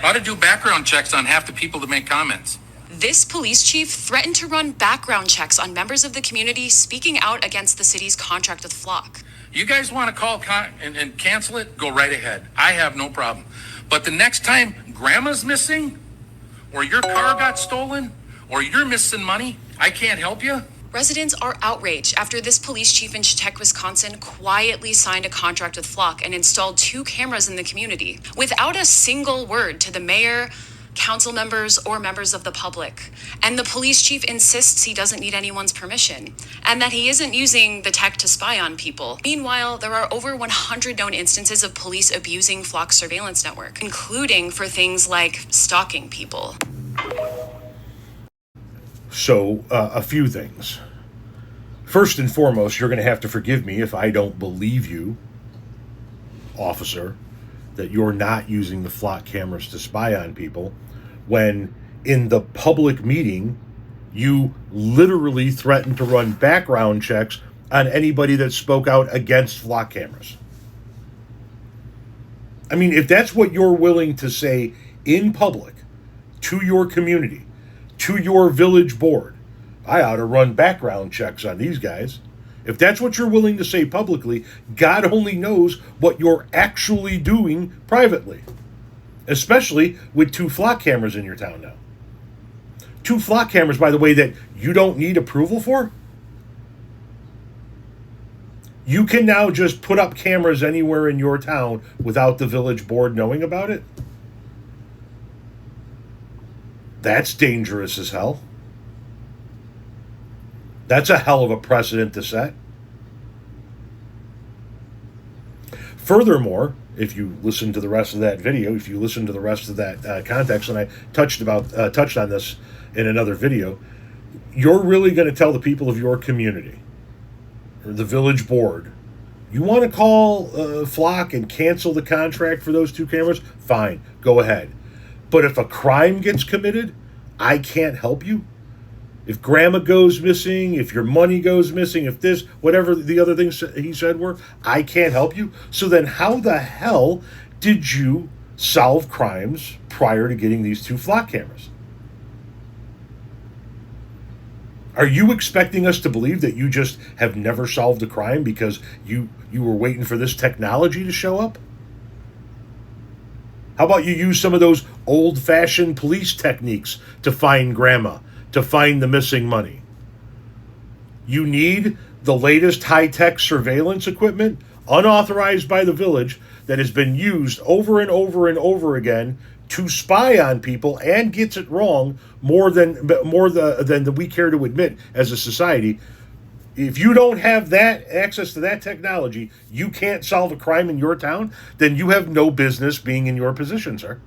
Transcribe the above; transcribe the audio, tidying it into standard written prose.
Ought to do background checks on half the people that make comments. This police chief threatened to run background checks on members of the community speaking out against the city's contract with Flock. You guys want to call and cancel it? Go right ahead. I have no problem. But the next time grandma's missing, or your car got stolen, or you're missing money, I can't help you. Residents are outraged after this police chief in Sheekch, Wisconsin, quietly signed a contract with Flock and installed 2 cameras in the community without a single word to the mayor, council members, or members of the public. And the police chief insists he doesn't need anyone's permission and that he isn't using the tech to spy on people. Meanwhile, there are over 100 known instances of police abusing Flock's surveillance network, including for things like stalking people. So, a few things. First and foremost, you're going to have to forgive me if I don't believe you, officer, that you're not using the Flock cameras to spy on people, when in the public meeting, you literally threatened to run background checks on anybody that spoke out against Flock cameras. I mean, if that's what you're willing to say in public to your community, to your village board, I ought to run background checks on these guys. If that's what you're willing to say publicly, God only knows what you're actually doing privately. Especially with 2 Flock cameras in your town now. 2 Flock cameras, by the way, that you don't need approval for. You can now just put up cameras anywhere in your town without the village board knowing about it. That's dangerous as hell. That's a hell of a precedent to set. Furthermore, if you listen to the rest of that video, if you listen to the rest of that context, and I touched on this in another video, you're really going to tell the people of your community, or the village board, you want to call Flock and cancel the contract for those 2 cameras? Fine, go ahead. But if a crime gets committed, I can't help you. If grandma goes missing, if your money goes missing, if this, whatever the other things he said were, I can't help you. So then how the hell did you solve crimes prior to getting these 2 Flock cameras? Are you expecting us to believe that you just have never solved a crime because you were waiting for this technology to show up? How about you use some of those old-fashioned police techniques to find grandma, to find the missing money? You need the latest high-tech surveillance equipment, unauthorized by the village, that has been used over and over and over again to spy on people and gets it wrong more than we care to admit as a society. If you don't have that access to that technology, you can't solve a crime in your town, then you have no business being in your position, sir.